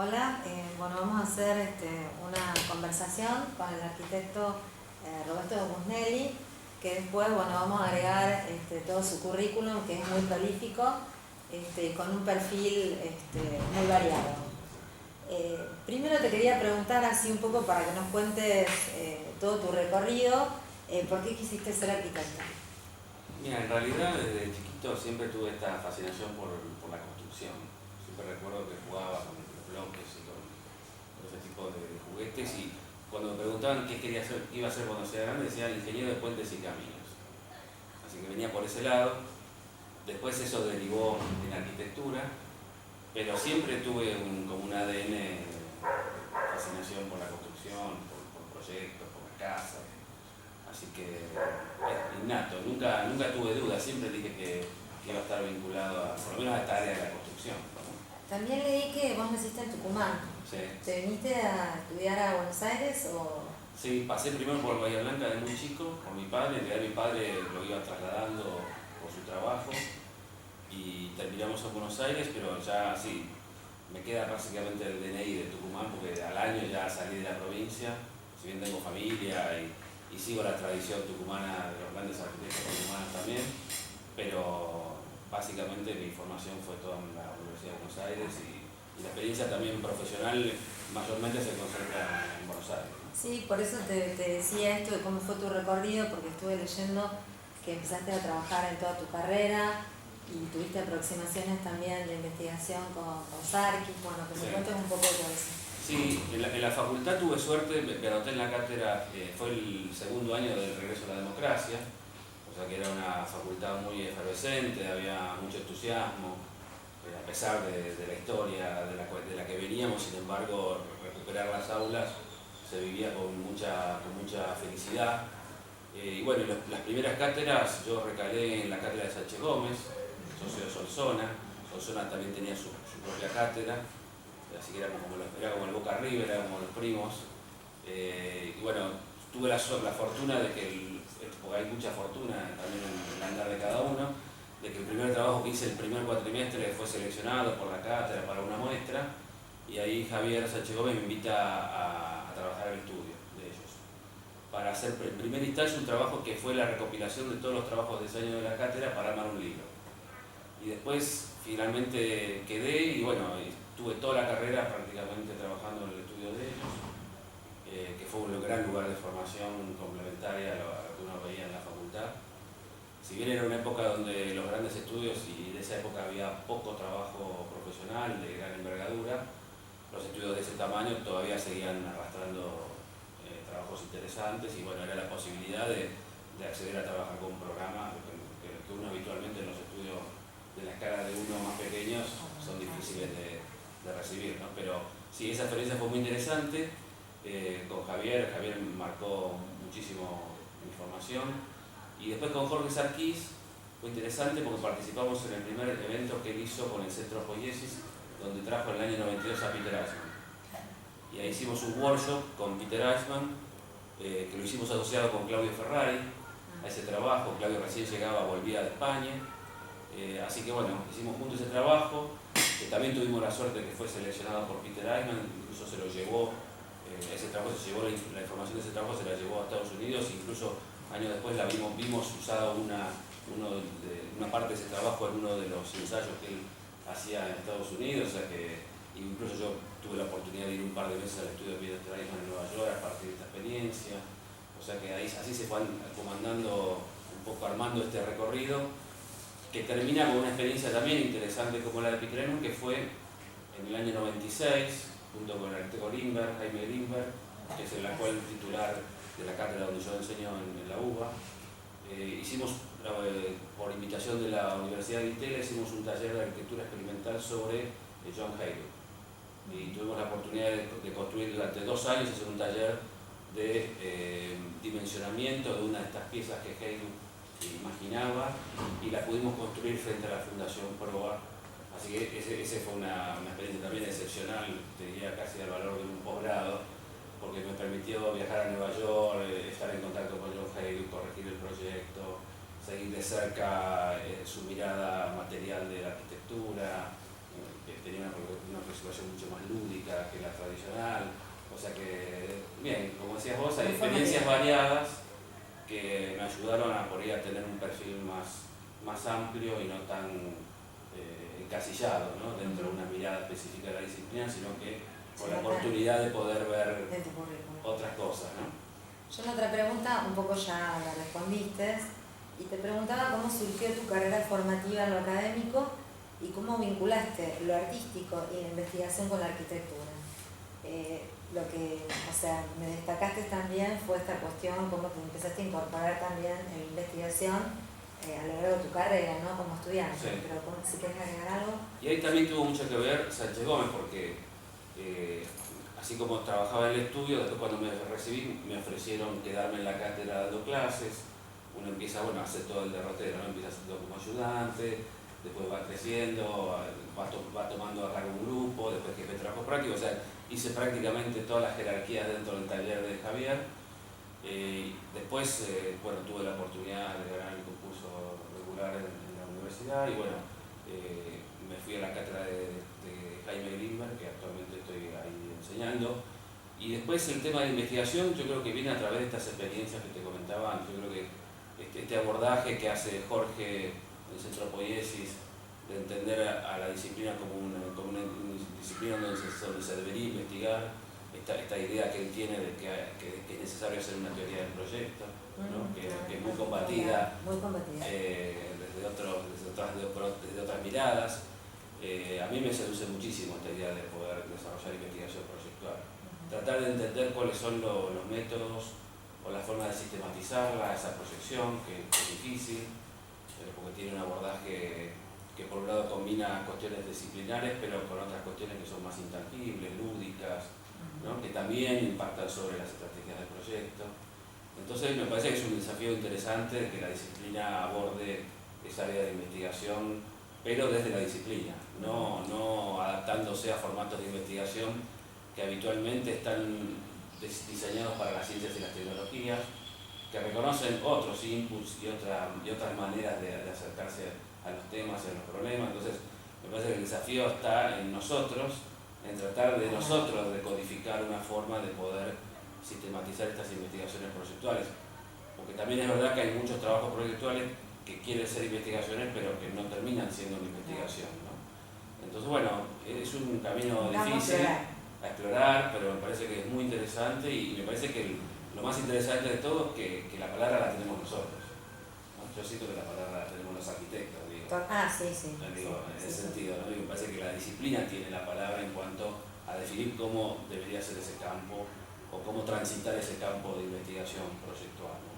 Hola, bueno, vamos a hacer una conversación con el arquitecto Roberto Busnelli, que después vamos a agregar todo su currículum, que es muy prolífico, con un perfil muy variado. Primero te quería preguntar así un poco para que nos cuentes todo tu recorrido, ¿por qué quisiste ser arquitecto? Mira, en realidad desde chiquito siempre tuve esta fascinación por la construcción. Siempre recuerdo que jugaba con los bloques y con ese tipo de juguetes, y cuando me preguntaban qué quería hacer, qué iba a hacer cuando sea grande, decía ingeniero de puentes y caminos. Así que venía por ese lado. Después eso derivó en arquitectura, pero siempre tuve como un ADN de fascinación por la construcción, por proyectos, por la casa. Así que es innato, nunca tuve dudas, siempre dije que iba a estar vinculado por lo menos a esta área de la construcción, ¿no? También leí que vos naciste en Tucumán. Sí. ¿Te viniste a estudiar a Buenos Aires o...? Sí, pasé primero por Bahía Blanca de muy chico, por mi padre. En realidad mi padre lo iba trasladando por su trabajo y terminamos en Buenos Aires, pero ya sí, me queda básicamente el DNI de Tucumán porque al año ya salí de la provincia, si bien tengo familia y sigo la tradición tucumana de los grandes arquitectos tucumanos también, pero básicamente mi formación fue toda en la Universidad de Buenos Aires y la experiencia también profesional mayormente se concentra en Buenos Aires. Sí, por eso te decía esto de cómo fue tu recorrido, porque estuve leyendo que empezaste a trabajar en toda tu carrera y tuviste aproximaciones también de investigación con Sarkis. Bueno, que me Sí. cuentes un poco de eso. Sí, en la facultad tuve suerte, me anoté en la cátedra, fue el segundo año del regreso a la democracia, o sea que era una facultad muy efervescente, había mucho entusiasmo, a pesar de la historia de la que veníamos. Sin embargo, recuperar las aulas se vivía con mucha felicidad. Y bueno, las primeras cátedras yo recalé en la cátedra de Sánchez Gómez, socio de Solsona. Solsona también tenía su propia cátedra, así que era como el Boca River, era como los primos. Y bueno, tuve la fortuna de que, porque hay mucha fortuna también en el andar de cada uno, de que el primer trabajo que hice el primer cuatrimestre fue seleccionado por la cátedra para una muestra, y ahí Javier Sánchez Gómez me invita a trabajar el estudio de ellos, para hacer en primera instancia un trabajo que fue la recopilación de todos los trabajos de ese año de la cátedra para armar un libro. Y después finalmente quedé y bueno, tuve toda la carrera prácticamente trabajando en el estudio de ellos, que fue un gran lugar de formación complementaria a lo que uno veía en la facultad. Si bien era una época donde los grandes estudios, y de esa época había poco trabajo profesional de gran envergadura, los estudios de ese tamaño todavía seguían arrastrando trabajos interesantes, y bueno, era la posibilidad de acceder a trabajar con un programa que uno habitualmente en los estudios de la escala de uno más pequeños son difíciles de recibir, ¿no? Pero sí, esa experiencia fue muy interesante. Con Javier marcó muchísimo mi formación, y después con Jorge Sarkis fue interesante porque participamos en el primer evento que él hizo con el Centro Poiesis, donde trajo en el año 92 a Peter Eichmann. Y ahí hicimos un workshop con Peter Eichmann, que lo hicimos asociado con Claudio Ferrari a ese trabajo. Claudio recién llegaba, volvía de España. Así que bueno, hicimos juntos ese trabajo. También tuvimos la suerte de que fue seleccionado por Peter Eichmann, incluso se lo llevó, ese trabajo se llevó, la información de ese trabajo se la llevó a Estados Unidos, incluso años después vimos usada una parte de ese trabajo en uno de los ensayos que él hacía en Estados Unidos. O sea que incluso yo tuve la oportunidad de ir un par de veces al estudio de Peter Eichmann en Nueva York a partir de esta experiencia. O sea que así se fue comandando, un poco armando este recorrido, que termina con una experiencia también interesante como la de Peter Eichmann, que fue en el año 96, junto con el arquitecto Jaime Greenberg, que es el actual titular de la cátedra donde yo enseño en la UBA. Hicimos, por invitación de la Universidad de Itela, hicimos un taller de arquitectura experimental sobre John Hayduk. Y tuvimos la oportunidad de construir durante 2 años, hacer un taller de dimensionamiento de una de estas piezas que Hayduk imaginaba, y la pudimos construir frente a la Fundación Proa. Así que ese fue una experiencia también excepcional, te diría casi al valor de un posgrado, porque me permitió viajar a Nueva York, estar en contacto con John Hayduk, corregir el proyecto, seguir de cerca su mirada material de la arquitectura, que tenía una aproximación mucho más lúdica que la tradicional. O sea que, bien, como decías vos, hay Muy experiencias formativa. variadas que me ayudaron a por ahí a tener un perfil más amplio y no tan encasillado, ¿no? Dentro de una mirada específica de la disciplina, sino que con la oportunidad de poder ver De tu currículum. otras cosas, ¿no? Yo en otra pregunta un poco ya la respondiste y te preguntaba cómo surgió tu carrera formativa en lo académico y cómo vinculaste lo artístico y la investigación con la arquitectura. Lo que, o sea, me destacaste también fue esta cuestión, cómo te empezaste a incorporar también en la investigación a lo largo de tu carrera, ¿no? Como estudiante. Sí. Pero si querés agregar algo. Y ahí también tuvo mucho que ver Sánchez Gómez, porque así como trabajaba en el estudio, después cuando me recibí me ofrecieron quedarme en la cátedra dando clases. Uno empieza, bueno, a hacer todo el derrotero, ¿no? Empieza haciendo como ayudante, después va creciendo, va tomando a cargo un grupo, después jefe de trabajo práctico. O sea, hice prácticamente todas las jerarquías dentro del taller de Javier. Después, bueno, tuve la oportunidad de ganar el concurso regular en la universidad y bueno, me fui a la cátedra de Jaime Grimberg, que actualmente estoy ahí enseñando. Y después el tema de investigación yo creo que viene a través de estas experiencias que te comentaba antes. Yo creo que este abordaje que hace Jorge del Centro de Poiesis, de entender a la disciplina como una disciplina donde se debería investigar, esta idea que él tiene de que es necesario hacer una teoría del proyecto, ¿no? que es muy combatida, desde otras miradas. A mí me seduce muchísimo esta idea de poder desarrollar investigación proyectual. Tratar de entender cuáles son los métodos o la forma de sistematizarla, esa proyección, que es difícil, porque tiene un abordaje que por un lado combina cuestiones disciplinares, pero con otras cuestiones que son más intangibles, lúdicas, ¿no? Que también impactan sobre las estrategias del proyecto. Entonces me parece que es un desafío interesante que la disciplina aborde esa área de investigación, pero desde la disciplina, no adaptándose a formatos de investigación que habitualmente están diseñados para las ciencias y las tecnologías, que reconocen otros inputs y otras maneras de acercarse a los temas y a los problemas. Entonces me parece que el desafío está en nosotros, en tratar de nosotros de codificar una forma de poder sistematizar estas investigaciones proyectuales, porque también es verdad que hay muchos trabajos proyectuales que quieren ser investigaciones pero que no terminan siendo una investigación, ¿no? Entonces bueno, es un camino difícil a explorar, pero me parece que es muy interesante y me parece que lo más interesante de todo es que la palabra la tenemos nosotros, ¿no? Yo siento que la palabra la tenemos los arquitectos, digo. Sí. Digo, en ese sentido, ¿no? Y me parece que la disciplina tiene la palabra en cuanto a definir cómo debería ser ese campo o cómo transitar ese campo de investigación proyectual, ¿no?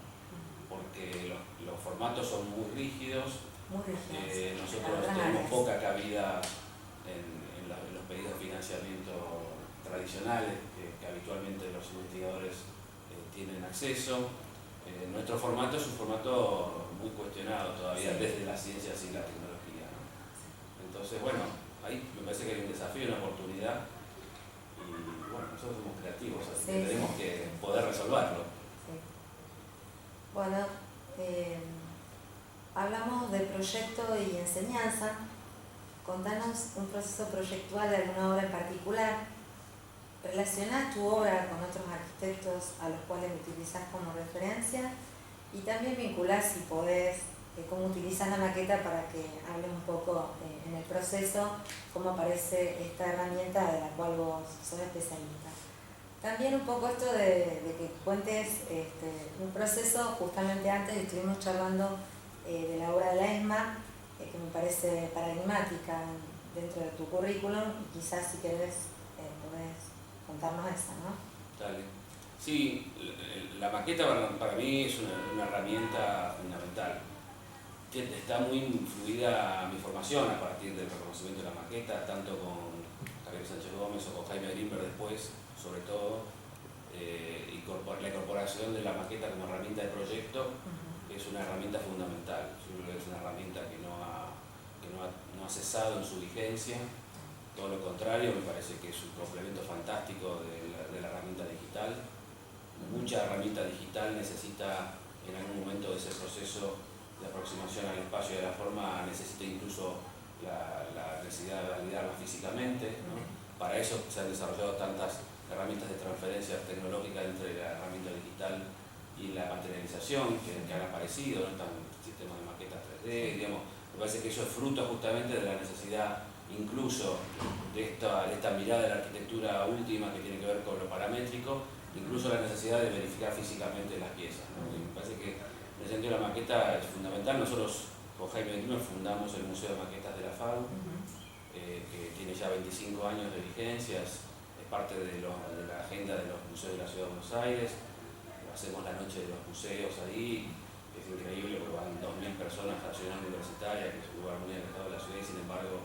Porque los formatos son muy rígidos. Nosotros tenemos poca cabida en los pedidos de financiamiento tradicionales que habitualmente los investigadores tienen acceso. Nuestro formato es un formato muy cuestionado todavía desde las ciencias y la tecnología, ¿no? Entonces, bueno, ahí me parece que hay un desafío, una oportunidad y bueno, nosotros somos creativos, así que tenemos que poder resolverlo. Bueno, hablamos de proyecto y enseñanza. Contanos un proceso proyectual de alguna obra en particular. Relacionás tu obra con otros arquitectos a los cuales utilizás como referencia y también vinculás, si podés, cómo utilizás la maqueta para que hables un poco en el proceso, cómo aparece esta herramienta de la cual vos sos especialista. También un poco esto de que cuentes un proceso. Justamente antes estuvimos charlando de la obra de la ESMA, que me parece paradigmática dentro de tu currículum, y quizás si querés podés contarnos esa, ¿no? Dale. Sí, la maqueta para mí es una herramienta fundamental. Está muy influida mi formación a partir del reconocimiento de la maqueta, tanto con Javier Sánchez Gómez o con Jaime Grimberg después, sobre todo, la incorporación de la maqueta como herramienta de proyecto es una herramienta fundamental. Yo creo que es una herramienta que no ha cesado en su vigencia, todo lo contrario, me parece que es un complemento fantástico de la herramienta digital. Mucha herramienta digital necesita en algún momento de ese proceso de aproximación al espacio y a la forma, necesita incluso la necesidad de validarla físicamente, ¿no? para eso se han desarrollado tantas herramientas de transferencia tecnológica entre la herramienta digital y la materialización que han aparecido, ¿no? Están sistemas de maquetas 3D, digamos. Me parece que eso es fruto justamente de la necesidad, incluso de esta mirada de la arquitectura última que tiene que ver con lo paramétrico, incluso la necesidad de verificar físicamente las piezas, ¿no? Y me parece que en ese sentido la maqueta es fundamental. Nosotros con Jaime Klumer fundamos el Museo de Maquetas de la FADU, que tiene ya 25 años de vigencia, es parte de la agenda de los museos de la Ciudad de Buenos Aires. Hacemos la noche de los museos ahí, es increíble porque van 2.000 personas a la Ciudad Universitaria, que es un lugar muy alejado de la ciudad, y sin embargo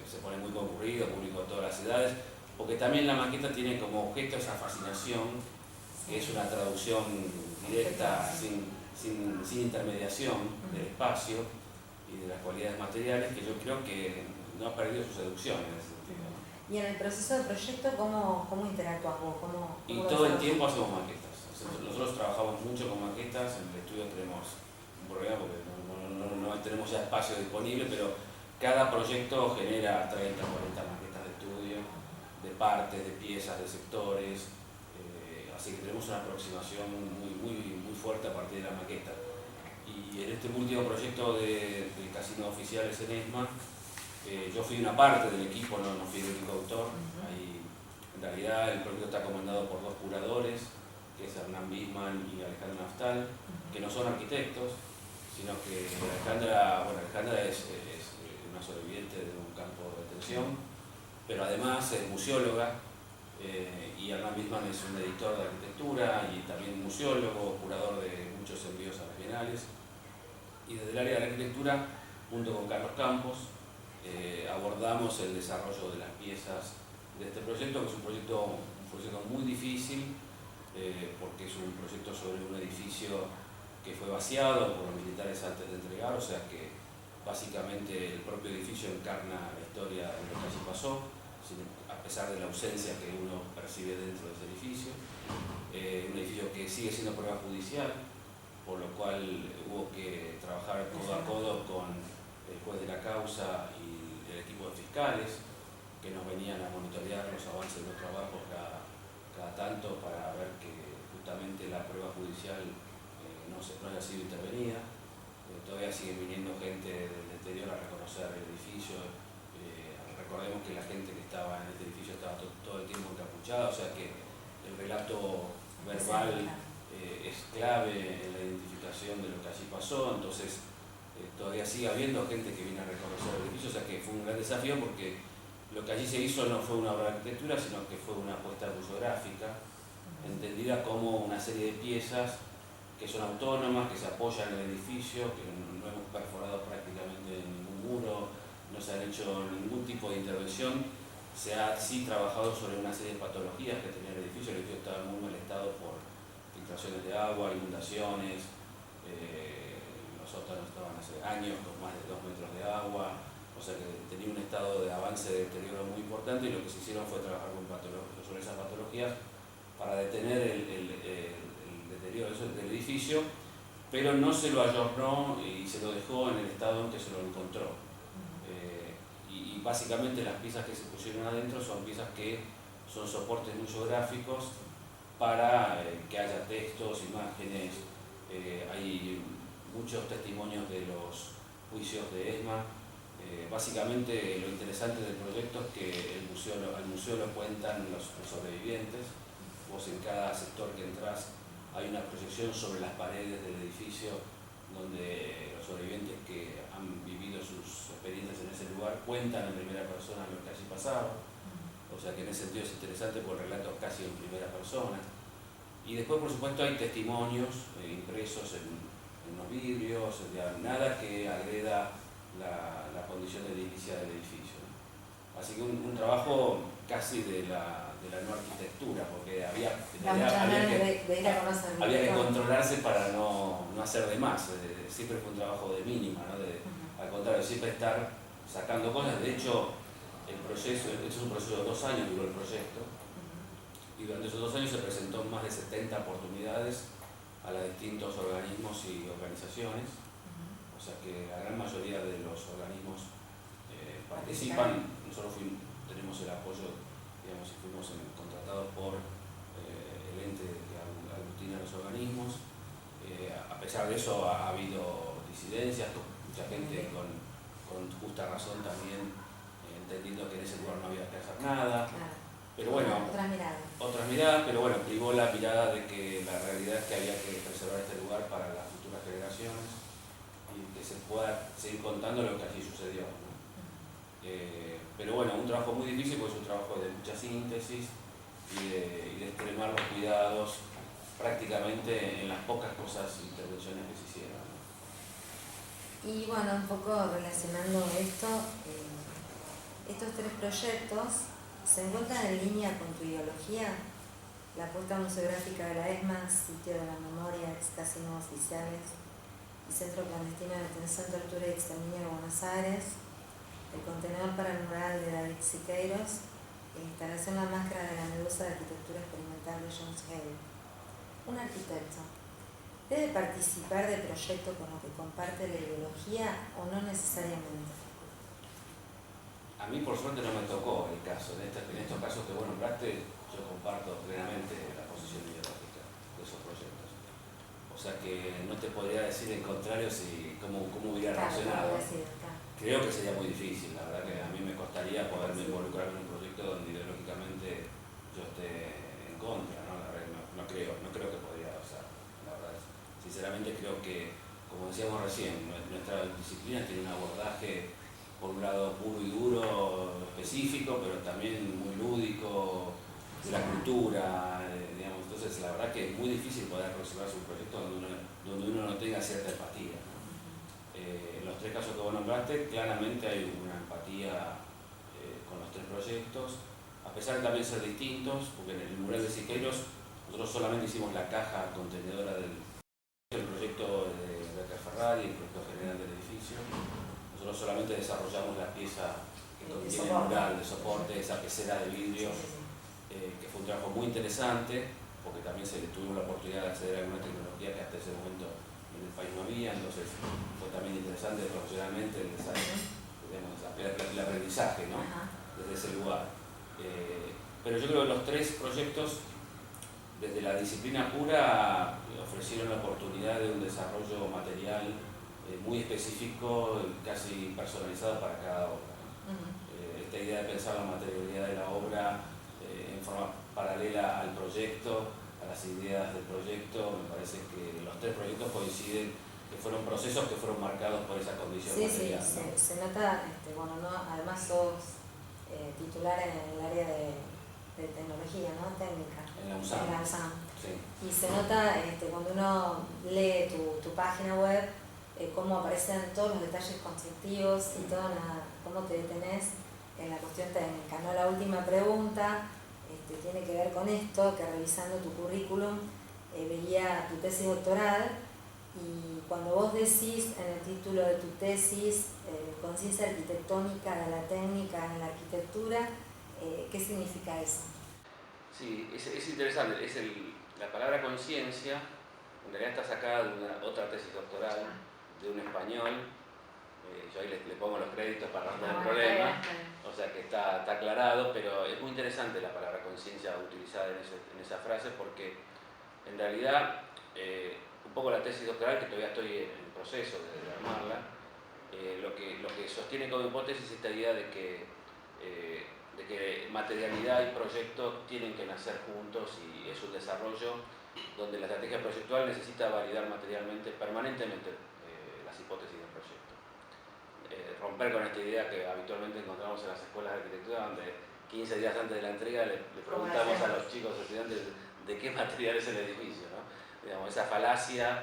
se pone muy concurrido, público de todas las edades, porque también la maqueta tiene como objeto esa fascinación, que es una traducción directa, sin intermediación del espacio y de las cualidades materiales, que yo creo que no ha perdido su seducción en ese sentido. Y en el proceso de proyecto, ¿cómo interactúas vos? Y todo el tiempo hacemos maquetas. Nosotros trabajamos mucho con maquetas, en el estudio tenemos un problema porque no tenemos ya espacio disponible, pero cada proyecto genera 30 o 40 maquetas de estudio, de partes, de piezas, de sectores, así que tenemos una aproximación muy fuerte a partir de la maqueta. Y en este último proyecto del Casino Oficiales en ESMA, yo fui una parte del equipo, no fui el único autor. Ahí, en realidad el proyecto está comandado por dos curadores, que es Hernán Bisman y Alejandra Naftal, que no son arquitectos, sino que Alejandra es una sobreviviente de un campo de detención, pero además es museóloga, y Hernán Bisman es un editor de arquitectura y también museólogo, curador de muchos envíos a las bienales. Y desde el área de la arquitectura, junto con Carlos Campos, abordamos el desarrollo de las piezas de este proyecto, que es un proyecto muy difícil, porque es un proyecto sobre un edificio que fue vaciado por los militares antes de entregar, o sea que básicamente el propio edificio encarna la historia de lo que allí pasó, a pesar de la ausencia que uno percibe dentro de ese edificio. Un edificio que sigue siendo prueba judicial, por lo cual hubo que trabajar codo a codo con el juez de la causa y el equipo de fiscales que nos venían a monitorear los avances de los trabajos cada tanto para ver que justamente la prueba judicial no haya sido intervenida. Todavía sigue viniendo gente del exterior a reconocer el edificio. Recordemos que la gente que estaba en este edificio estaba todo el tiempo encapuchada, o sea que el relato verbal es clave en la identificación de lo que allí pasó. Entonces todavía sigue habiendo gente que viene a reconocer el edificio, o sea que fue un gran desafío porque lo que allí se hizo no fue una obra de arquitectura, sino que fue una apuesta museográfica, entendida como una serie de piezas que son autónomas, que se apoyan en el edificio, que no hemos perforado prácticamente ningún muro, no se han hecho ningún tipo de intervención. Se ha sí trabajado sobre una serie de patologías que tenía el edificio estaba en muy mal estado por filtraciones de agua, inundaciones, los sótanos estaban hace años con más de 2 metros de agua, o sea que tenía un estado de avance de deterioro muy importante, y lo que se hicieron fue trabajar sobre esas patologías para detener el deterioro del edificio, pero no se lo ayornó y se lo dejó en el estado en que se lo encontró. Y básicamente las piezas que se pusieron adentro son piezas que son soportes museográficos para que haya textos, imágenes. Hay muchos testimonios de los juicios de ESMA. Básicamente lo interesante del proyecto es que al museo lo cuentan los sobrevivientes. Vos en cada sector que entras hay una proyección sobre las paredes del edificio donde los sobrevivientes que han vivido sus experiencias en ese lugar cuentan en primera persona lo que allí pasaba. O sea que en ese sentido es interesante porque el relato es casi en primera persona. Y después, por supuesto, hay testimonios impresos en los vidrios, nada que agreda la condición edilicia del edificio, ¿no? Así que un trabajo casi de la no arquitectura, porque había que controlarse para no hacer de más. Siempre fue un trabajo de mínima, ¿no? Al contrario, siempre estar sacando cosas. De hecho, el proceso, es un proceso de 2 años duró el proyecto, y durante esos 2 años se presentó más de 70 oportunidades a los distintos organismos y organizaciones, o sea que la gran mayoría de los organismos participan. Nosotros tenemos el apoyo eso ha habido disidencias, mucha gente con justa razón también entendiendo que en ese lugar no había que hacer nada. Claro. Pero bueno, otras miradas, pero bueno, privó la mirada de que la realidad es que había que preservar este lugar para las futuras generaciones y que se pueda seguir contando lo que allí sucedió, ¿no? Pero bueno, un trabajo muy difícil porque es un trabajo de mucha síntesis y de extremar los cuidados prácticamente en las pocas intervenciones que se hicieron, ¿no? Y bueno, un poco relacionando esto, estos tres proyectos se encuentran en línea con tu ideología. La apuesta museográfica de la ESMA, Sitio de la Memoria, ex casinos oficiales y Centro Clandestino de Detención, Tortura y Exterminio de Buenos Aires, el contenedor para el mural de David Siqueiros, la instalación La Máscara de la Medusa de Arquitectura Experimental de Jones Hale. Un arquitecto ¿debe participar de proyectos con los que comparte la ideología o no necesariamente? A mí por suerte no me tocó el caso. En estos casos que vos nombraste, yo comparto plenamente la posición ideológica de esos proyectos. O sea que no te podría decir en contrario cómo hubiera reaccionado. Creo que sería muy difícil, la verdad que a mí me costaría poderme involucrar en un proyecto donde ideológicamente yo esté en contra, ¿no? La verdad no creo que podría pasar, la verdad. Sinceramente creo que, como decíamos recién, nuestra disciplina tiene un abordaje por un lado puro y duro, específico, pero también muy lúdico, de la cultura, digamos. Entonces la verdad que es muy difícil poder aproximarse a un proyecto donde uno no tenga cierta empatía, ¿no? En los tres casos que vos nombraste, claramente hay una empatía con los tres proyectos, a pesar de también ser distintos, porque en el mural de Siqueiros nosotros solamente hicimos la caja contenedora del proyecto de Becker Ferrari, el proyecto general del edificio. Nosotros solamente desarrollamos la pieza que contiene el mural de soporte, esa pecera de vidrio, que fue un trabajo muy interesante, porque también tuvimos la oportunidad de acceder a alguna tecnología que hasta ese momento en el país no había, entonces fue también interesante profesionalmente el aprendizaje, ¿no? Desde ese lugar. Pero yo creo que los tres proyectos, desde la disciplina pura, ofrecieron la oportunidad de un desarrollo material muy específico, casi personalizado para cada obra, ¿no? Esta idea de pensar la materialidad de la obra en forma paralela al proyecto, a las ideas del proyecto, me parece que los tres proyectos coinciden, que fueron procesos que fueron marcados por esa condición material, ¿no? Se nota, bueno, ¿no? Además sos titular en el área de tecnología, ¿no? Técnica. En la USAM. Sí. Y se nota cuando uno lee tu página web, cómo aparecen todos los detalles constructivos y cómo te detenés en la cuestión técnica, ¿no? La última pregunta tiene que ver con esto, que revisando tu currículum veía tu tesis doctoral y cuando vos decís en el título de tu tesis conciencia arquitectónica de la técnica en la arquitectura, ¿qué significa eso? Sí, es interesante, la palabra conciencia en realidad está sacada de otra tesis doctoral de un español, yo ahí le pongo los créditos para no tener problema, o sea que está aclarado, pero es muy interesante la palabra conciencia utilizada en esa frase porque en realidad un poco la tesis doctoral, que todavía estoy en proceso de armarla, lo que sostiene como hipótesis es esta idea de que materialidad y proyecto tienen que nacer juntos y es un desarrollo donde la estrategia proyectual necesita validar materialmente, permanentemente, las hipótesis del proyecto. Romper con esta idea que habitualmente encontramos en las escuelas de arquitectura, donde 15 días antes de la entrega le preguntamos a los chicos estudiantes de qué material es el edificio, ¿no? Digamos, esa falacia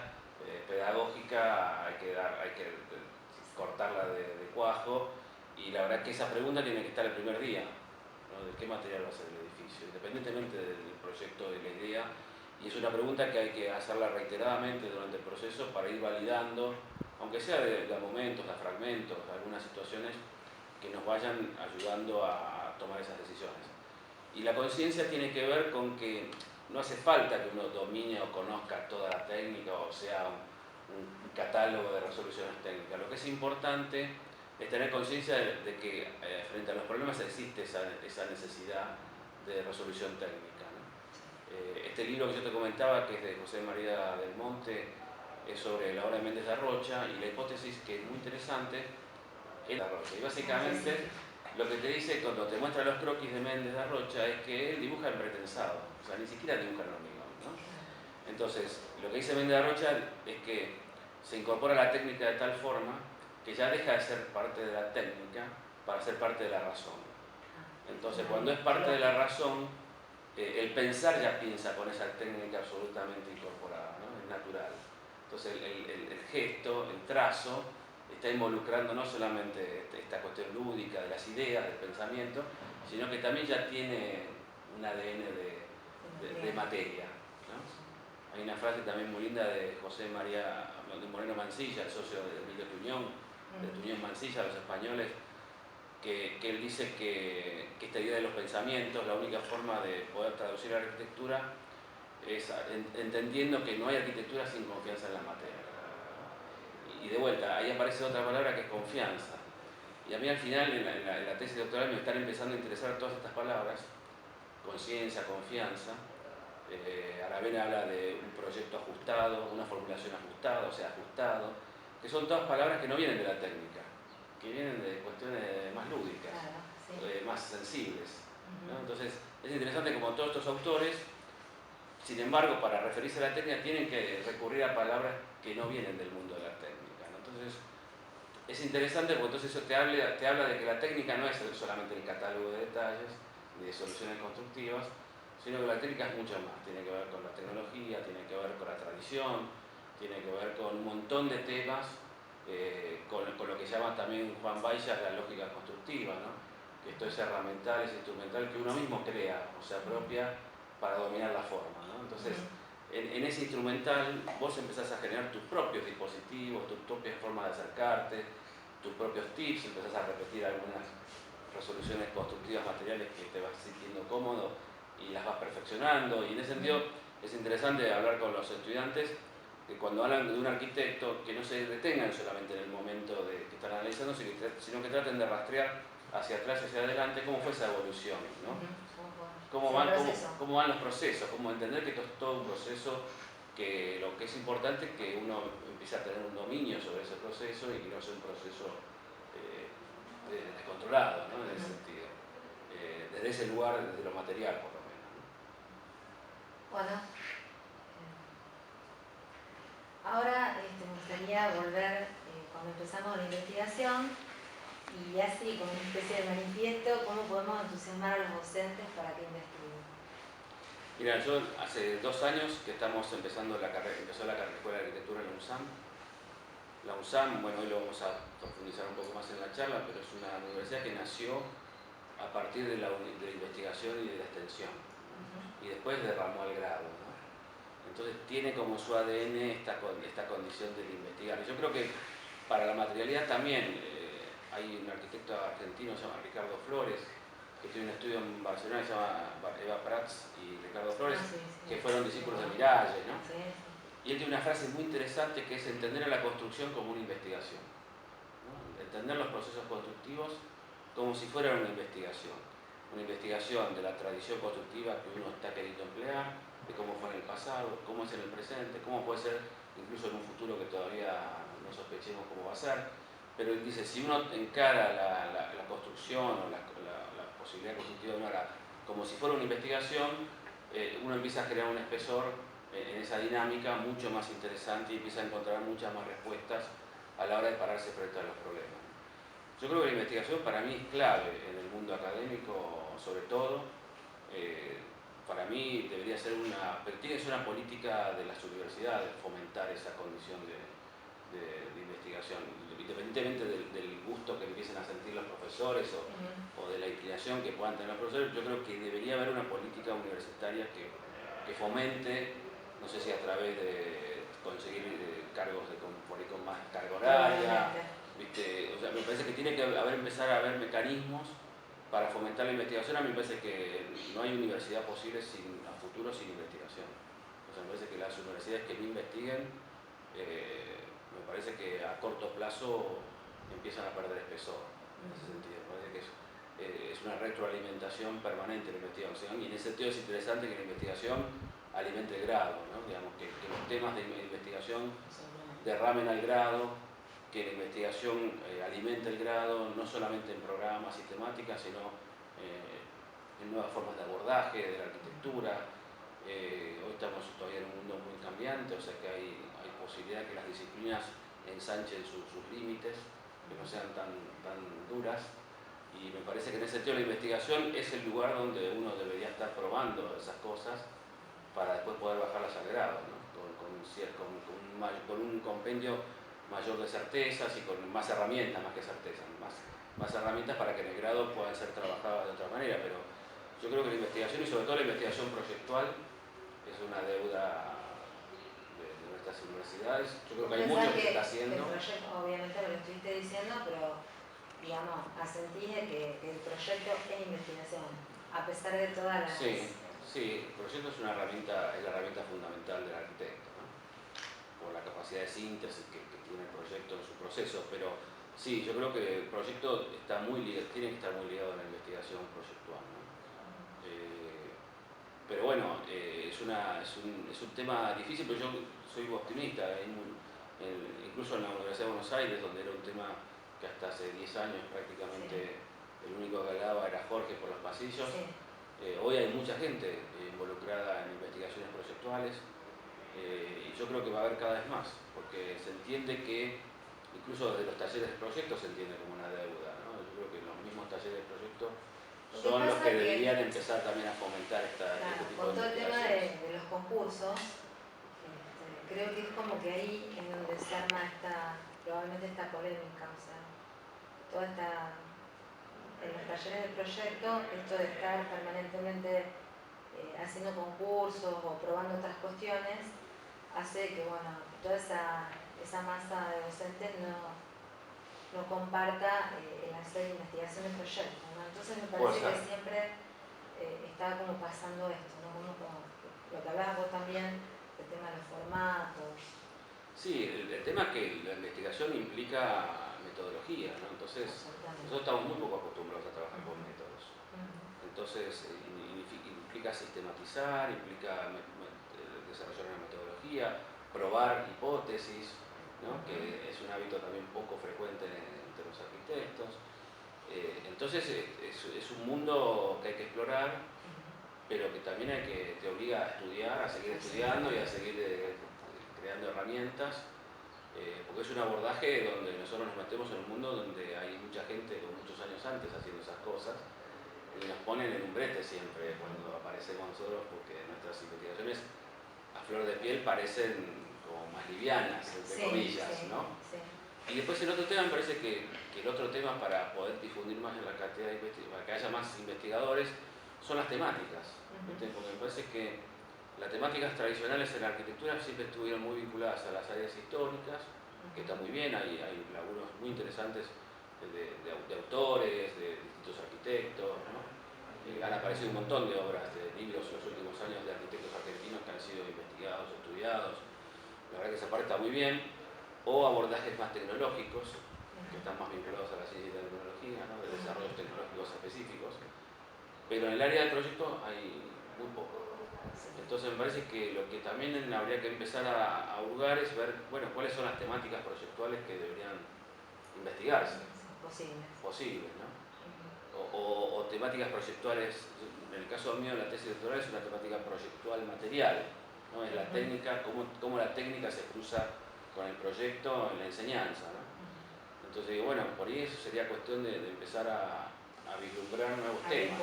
pedagógica hay que cortarla de cuajo, y la verdad que esa pregunta tiene que estar el primer día, ¿no? ¿De qué material va a ser el edificio? Independientemente del proyecto, de la idea, y es una pregunta que hay que hacerla reiteradamente durante el proceso para ir validando, aunque sea de momentos, de fragmentos, de algunas situaciones que nos vayan ayudando a tomar esas decisiones. Y la conciencia tiene que ver con que no hace falta que uno domine o conozca toda la técnica o sea un catálogo de resoluciones técnicas. Lo que es importante es tener conciencia de que frente a los problemas existe esa necesidad de resolución técnica, ¿no? Este libro que yo te comentaba, que es de José María del Monte, es sobre la obra de Méndez de Rocha, y la hipótesis, que es muy interesante, es la Rocha. Y básicamente lo que te dice cuando te muestra los croquis de Méndez de Rocha es que él dibuja en pretensado, o sea, ni siquiera dibuja en hormigón, ¿no? Entonces, lo que dice Méndez de Rocha es que se incorpora la técnica de tal forma que ya deja de ser parte de la técnica para ser parte de la razón. Entonces, cuando es parte de la razón, el pensar ya piensa con esa técnica absolutamente incorporada, ¿no? Es natural. Entonces, el gesto, el trazo, está involucrando no solamente esta cuestión lúdica de las ideas, del pensamiento, sino que también ya tiene un ADN de materia, ¿no? Hay una frase también muy linda de José María de Moreno Mansilla, el socio de Emilio Tuñón, de Tuñón Mansilla, los españoles, que él dice que esta idea de los pensamientos, la única forma de poder traducir la arquitectura es entendiendo que no hay arquitectura sin confianza en la materia. Y de vuelta, ahí aparece otra palabra que es confianza. Y a mí al final, en la tesis doctoral, me están empezando a interesar todas estas palabras: conciencia, confianza. Aravena habla de un proyecto ajustado, una formulación ajustada, o sea, ajustado, que son todas palabras que no vienen de la técnica, que vienen de cuestiones más lúdicas, claro, sí, más sensibles, ¿no? Entonces, es interesante como todos estos autores, sin embargo, para referirse a la técnica, tienen que recurrir a palabras que no vienen del mundo de la técnica, ¿no? Entonces, es interesante porque entonces eso te habla de que la técnica no es solamente el catálogo de detalles ni de soluciones constructivas, sino que la técnica es mucho más. Tiene que ver con la tecnología, tiene que ver con la tradición, tiene que ver con un montón de temas, con lo que llama también Juan Baillas la lógica constructiva, ¿no? Que esto es herramental, es instrumental, que uno mismo crea o se apropia para dominar la forma, ¿no? Entonces, en ese instrumental vos empezás a generar tus propios dispositivos, tus propias formas de acercarte, tus propios tips, empezás a repetir algunas resoluciones constructivas materiales que te vas sintiendo cómodo y las vas perfeccionando. Y en ese sentido es interesante hablar con los estudiantes que cuando hablan de un arquitecto que no se detengan solamente en el momento de que están analizando, sino que traten de rastrear hacia atrás y hacia adelante cómo fue esa evolución, ¿no? Cómo van los procesos, cómo entender que esto es todo un proceso, que lo que es importante es que uno empiece a tener un dominio sobre ese proceso y que no sea un proceso descontrolado, ¿no? En ese sentido, desde ese lugar, desde lo material por lo menos, ¿no? Bueno, ahora me gustaría volver cuando empezamos la investigación y así como una especie de manifiesto, cómo podemos entusiasmar a los docentes para que investiguen. Mira, yo hace 2 años que estamos empezando la carrera, empezó la Escuela de Arquitectura en la UNSAM. La UNSAM, bueno, hoy lo vamos a profundizar un poco más en la charla, pero es una universidad que nació a partir de la investigación y de la extensión, y después derramó al grado, ¿no? Entonces tiene como su ADN esta condición de investigar. Y yo creo que para la materialidad también hay un arquitecto argentino, se llama Ricardo Flores, que tiene un estudio en Barcelona, se llama Eva Prats y Ricardo Flores, que fueron discípulos de Miralles, ¿no? Y él tiene una frase muy interesante que es entender a la construcción como una investigación, ¿no? Entender los procesos constructivos como si fueran una investigación de la tradición constructiva que uno está queriendo emplear, de cómo fue en el pasado, cómo es en el presente, cómo puede ser incluso en un futuro que todavía no sospechemos cómo va a ser. Pero él dice, si uno encara la construcción o la posibilidad constructiva de una como si fuera una investigación, uno empieza a generar un espesor en esa dinámica mucho más interesante y empieza a encontrar muchas más respuestas a la hora de pararse frente a los problemas. Yo creo que la investigación para mí es clave en el mundo académico, sobre todo. Para mí debería ser tiene que ser una política de las universidades fomentar esa condición de investigación, independientemente del gusto que empiecen a sentir los profesores o de la inclinación que puedan tener los profesores. Yo creo que debería haber una política universitaria que fomente, no sé si a través de conseguir cargos por ahí con más carga horaria, ¿viste? O sea, me parece que tiene que empezar a haber mecanismos para fomentar la investigación. A mí me parece que no hay universidad posible a futuro sin investigación. O sea, me parece que las universidades que no investiguen, me parece que a corto plazo empiezan a perder espesor en ese sentido. Me parece que es una retroalimentación permanente de la investigación, y en ese sentido es interesante que la investigación alimente el grado, ¿no? Digamos, que los temas de investigación derramen al grado, que la investigación alimente el grado, no solamente en programas y temáticas, sino en nuevas formas de abordaje de la arquitectura. Hoy estamos todavía en un mundo muy cambiante, o sea que hay posibilidad de que las disciplinas ensanchen sus límites, que no sean tan duras. Y me parece que en ese sentido la investigación es el lugar donde uno debería estar probando esas cosas para después poder bajarlas al grado, ¿no? Con un compendio mayor de certezas y con más herramientas, más que certezas, más herramientas para que en el grado puedan ser trabajadas de otra manera. Pero yo creo que la investigación, y sobre todo la investigación proyectual, es una deuda de nuestras universidades. Yo creo que hay mucho que se está haciendo. El proyecto, obviamente lo que estuviste diciendo, pero digamos, asentís de que el proyecto es investigación, a pesar de todas las... Sí, el proyecto es la herramienta fundamental del arquitecto, ¿no? Por la capacidad de síntesis que tiene el proyecto en su proceso, pero sí, yo creo que el proyecto tiene que estar muy ligado a la investigación proyectual, ¿no? Pero bueno, es un tema difícil, pero yo soy optimista, incluso en la Universidad de Buenos Aires, donde era un tema que hasta hace 10 años prácticamente el único que hablaba era Jorge por los pasillos. Hoy hay mucha gente involucrada en investigaciones proyectuales, y yo creo que va a haber cada vez más, porque se entiende que incluso desde los talleres de proyectos se entiende como una deuda, ¿no? Yo creo que los mismos talleres de proyectos son los que deberían empezar también a fomentar este tipo de investigaciones. Con todo el tema de los concursos, creo que es como que ahí es donde se arma probablemente esta polémica, o sea, toda en los talleres de proyecto, esto de estar permanentemente haciendo concursos o probando otras cuestiones, hace que, bueno, toda esa masa de docentes no comparta el hacer investigación de proyectos, ¿no? Entonces me parece que siempre está como pasando esto, ¿no? Como lo que hablabas vos también, el tema de los formatos. Sí, el tema es que la investigación implica metodología, ¿no? Entonces nosotros estamos muy poco acostumbrados a trabajar con métodos. Entonces implica sistematizar, implica desarrollar una metodología, probar hipótesis, ¿no? Que es un hábito también poco frecuente entre los arquitectos. Entonces es un mundo que hay que explorar, pero que también te obliga a estudiar, a seguir estudiando y a seguir creando herramientas, porque es un abordaje donde nosotros nos metemos en un mundo donde hay mucha gente con muchos años antes haciendo esas cosas, y nos ponen en un brete siempre cuando aparecemos nosotros, porque nuestras investigaciones a flor de piel parecen como más livianas, entre comillas, ¿no? Y después el otro tema, me parece que el otro tema para poder difundir más en la cantidad de para que haya más investigadores, son las temáticas, porque me parece que las temáticas tradicionales en la arquitectura siempre estuvieron muy vinculadas a las áreas históricas, que está muy bien, hay laburos muy interesantes de autores, de distintos arquitectos, ¿no? Han aparecido un montón de obras, de libros en los últimos años de arquitectos argentinos que han sido investigados, estudiados. La verdad que esa parte está muy bien. O abordajes más tecnológicos, que están más vinculados a la ciencia y la tecnología, ¿no? De desarrollos tecnológicos específicos. Pero en el área del proyecto hay muy poco. Entonces me parece que lo que también habría que empezar a hurgar es ver, bueno, cuáles son las temáticas proyectuales que deberían investigarse. Posibles, ¿no? O temáticas proyectuales, en el caso mío la tesis doctoral es una temática proyectual material, ¿no? Es la técnica, cómo la técnica se cruza con el proyecto en la enseñanza, ¿no? Entonces digo, bueno, por ahí eso sería cuestión de empezar a vislumbrar nuevos temas.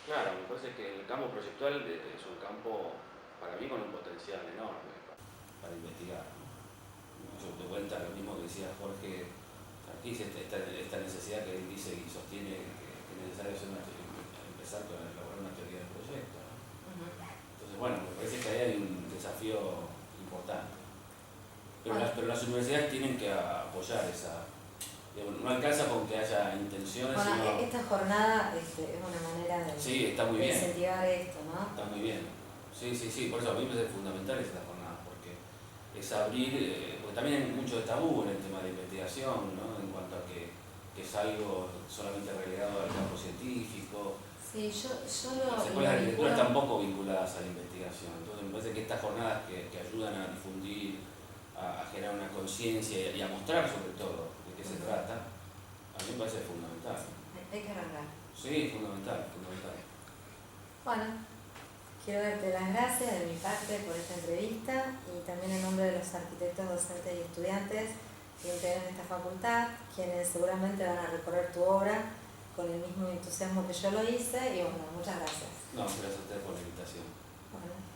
Claro, me parece que el campo proyectual es un campo, para mí, con un potencial enorme para investigar, ¿no? Yo te cuenta lo mismo que decía Jorge, aquí esta necesidad que él dice y sostiene que es necesario empezar a elaborar una teoría del proyecto, ¿no? Entonces, bueno, me parece que ahí hay un desafío importante. Pero las universidades tienen que apoyar esa... No alcanza con que haya intenciones. Bueno, sino... esta jornada es una manera de, está muy bien. Incentivar esto, ¿no? Está muy bien. Sí, por eso a mí me parece fundamental esta jornada, porque es abrir, porque también hay mucho de tabú en el tema de investigación, ¿no? En cuanto a que que es algo solamente relegado al campo científico. Sí, yo Las escuelas de arquitectura están poco vinculadas a la investigación, entonces me parece que estas jornadas que ayudan a difundir, a generar una conciencia y a mostrar sobre todo de qué se trata, a mí me parece fundamental. Hay que arrancar. Sí, fundamental, fundamental. Bueno, quiero darte las gracias de mi parte por esta entrevista y también en nombre de los arquitectos, docentes y estudiantes que integran esta facultad, quienes seguramente van a recorrer tu obra con el mismo entusiasmo que yo lo hice y bueno, muchas gracias. No, gracias a ustedes por la invitación. Bueno.